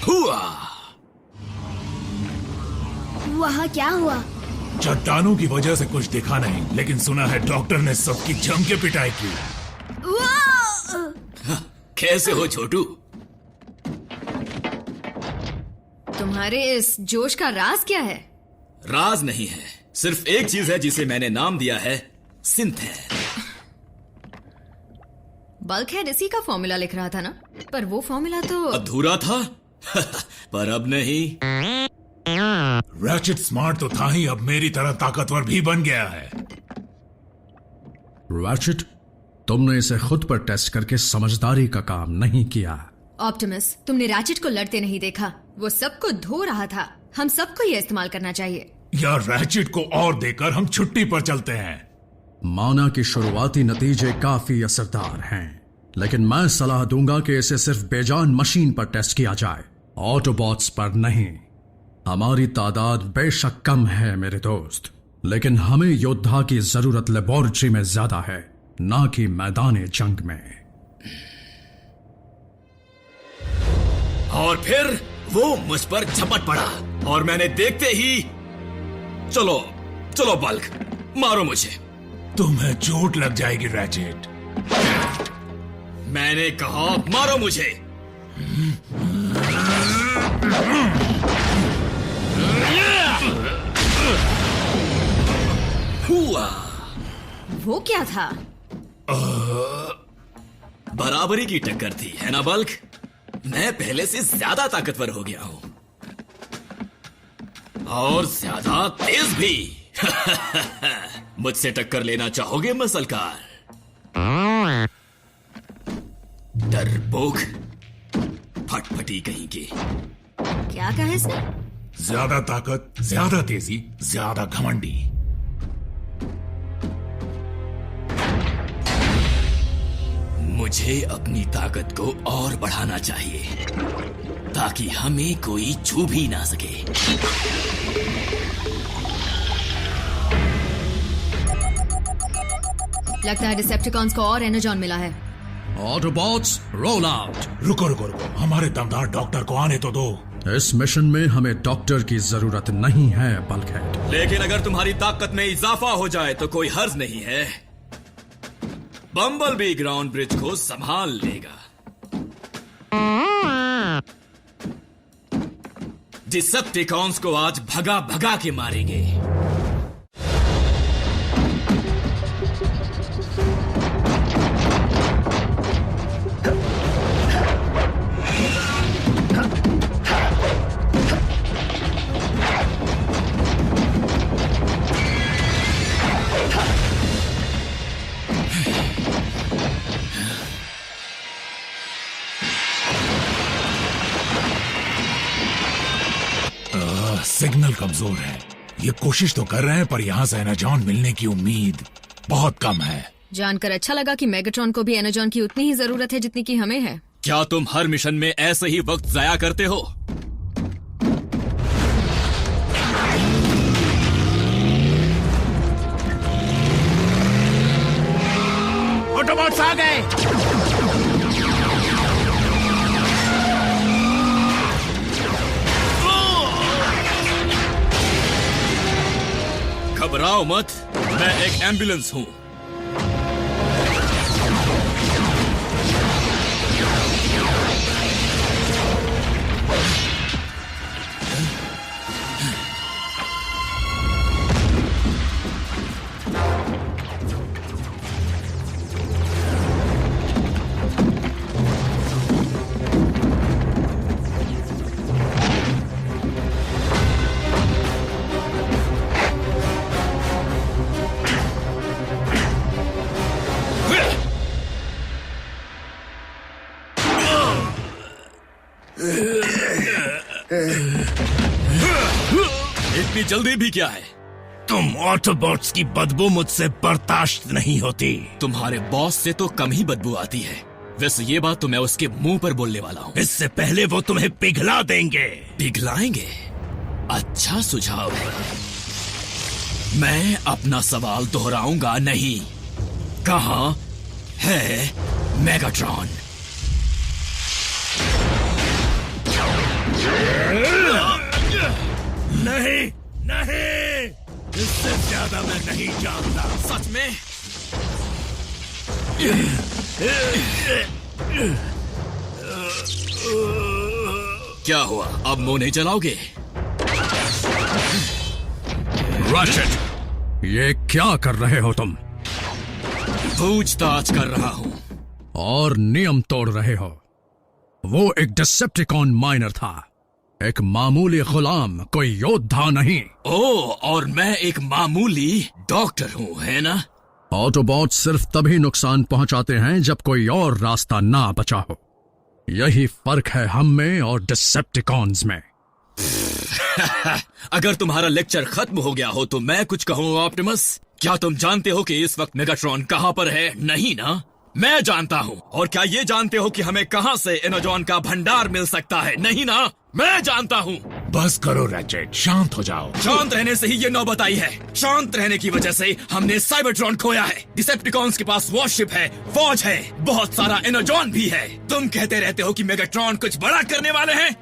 हुआ। वहाँ क्या हुआ? चट्टानों की वजह से कुछ दिखा नहीं, लेकिन सुना है डॉक्टर ने सबकी जम के पिटाई की। कैसे हो छोटू? तुम्हारे इस जोश का राज क्या है? राज नहीं है, सिर्फ एक चीज है जिसे मैंने नाम दिया है सिंथेन। बल्कहेड इसी का फॉर्मूला लिख रहा था ना, पर वो फॉर्मूला तो अधूरा था। पर अब नहीं। रैचेट स्मार्ट तो था ही, अब मेरी तरह ताकतवर भी बन गया है। रैचेट, तुमने इसे खुद पर टेस्ट करके समझदारी का काम नहीं किया। ऑप्टिमस, तुमने रैचेट को लड़ते नहीं देखा, वो सबको धो रहा था। हम सबको ये इस्तेमाल करना चाहिए। या रैचेट को और देकर हम छुट्टी पर चलते हैं। माना कि शुरुआती नतीजे काफी असरदार हैं, लेकिन मैं सलाह दूंगा कि इसे सिर्फ बेजान मशीन पर टेस्ट किया जाए, ऑटोबॉट्स पर नहीं। हमारी तादाद बेशक कम है मेरे दोस्त, लेकिन हमें योद्धा की जरूरत लेबोरेटरी में ज्यादा है, ना कि मैदान जंग में। और फिर वो मुझ पर झपट पड़ा और मैंने देखते ही चलो चलो बल्क, मारो मुझे। तुम्हें चोट लग जाएगी रैचेट। मैंने कहा मारो मुझे। हुआ। वो क्या था? बराबरी की टक्कर थी, है ना बल्क? मैं पहले से ज्यादा ताकतवर हो गया हूं और ज्यादा तेज भी। मुझसे टक्कर लेना चाहोगे मसलकार? डरपोक, फटफटी कहीं की। क्या कहा इसने? ज्यादा ताकत, ज्यादा तेजी, ज्यादा घमंडी। मुझे अपनी ताकत को और बढ़ाना चाहिए ताकि हमें कोई छू भी ना सके। लगता है डिसेप्टिकॉन्स को और एनर्जॉन मिला है। Autobots roll out. रुको रुको रुको, हमारे दमदार डॉक्टर को आने तो दो। इस मिशन में हमें डॉक्टर की जरूरत नहीं है बल्कहेड। लेकिन अगर तुम्हारी ताकत में इजाफा हो जाए तो कोई हर्ज नहीं है। बम्बलबी ग्राउंड ब्रिज को संभाल लेगा। डिसेप्टिकॉन्स को आज भगा भगा के मारेंगे। सिग्नल कमजोर है। ये कोशिश तो कर रहे हैं, पर यहाँ से एनर्जॉन मिलने की उम्मीद बहुत कम है। जानकर अच्छा लगा कि मेगाट्रॉन को भी एनर्जॉन की उतनी ही जरूरत है जितनी की हमें है। क्या तुम हर मिशन में ऐसे ही वक्त जाया करते हो? ऑटोबॉट्स आ गए। घबराओ मत, मैं एक एम्बुलेंस हूं। इतनी जल्दी भी क्या है? तुम ऑटोबॉट्स की बदबू मुझसे बर्दाश्त नहीं होती। तुम्हारे बॉस से तो कम ही बदबू आती है। वैसे ये बात तो मैं उसके मुंह पर बोलने वाला हूँ। इससे पहले वो तुम्हें पिघला देंगे। पिघलाएंगे? अच्छा सुझाव है। मैं अपना सवाल दोहराऊंगा नहीं। कहाँ है मेगाट्रॉन। नहीं नहीं, इससे ज्यादा मैं नहीं जानता। सच में? क्या हुआ, अब मुंह नहीं चलाओगे? रैचेट, ये क्या कर रहे हो तुम? पूछताछ कर रहा हूँ। और नियम तोड़ रहे हो। वो एक डिसेप्टिकॉन माइनर था, एक मामूली गुलाम, कोई योद्धा नहीं। ओह, और मैं एक मामूली डॉक्टर हूँ, है ना? ऑटोबॉट सिर्फ तभी नुकसान पहुंचाते हैं जब कोई और रास्ता ना बचा हो। यही फर्क है हम में और डिसेप्टिकॉन्स में। अगर तुम्हारा लेक्चर खत्म हो गया हो तो मैं कुछ कहूँ ऑप्टिमस। क्या तुम जानते हो कि इस वक्त मेगाट्रॉन कहाँ पर है? नहीं ना? मैं जानता हूँ। और क्या ये जानते हो कि हमें कहाँ से एनर्जॉन का भंडार मिल सकता है? नहीं ना? मैं जानता हूँ। बस करो रैचेट, शांत हो जाओ। शांत रहने से ही ये नौबत आई है। शांत रहने की वजह से हमने साइबरट्रॉन खोया है। डिसेप्टिकॉन्स के पास वॉरशिप है, फौज है, बहुत सारा एनर्जॉन भी है। तुम कहते रहते हो कि मेगाट्रॉन कुछ बड़ा करने वाले हैं।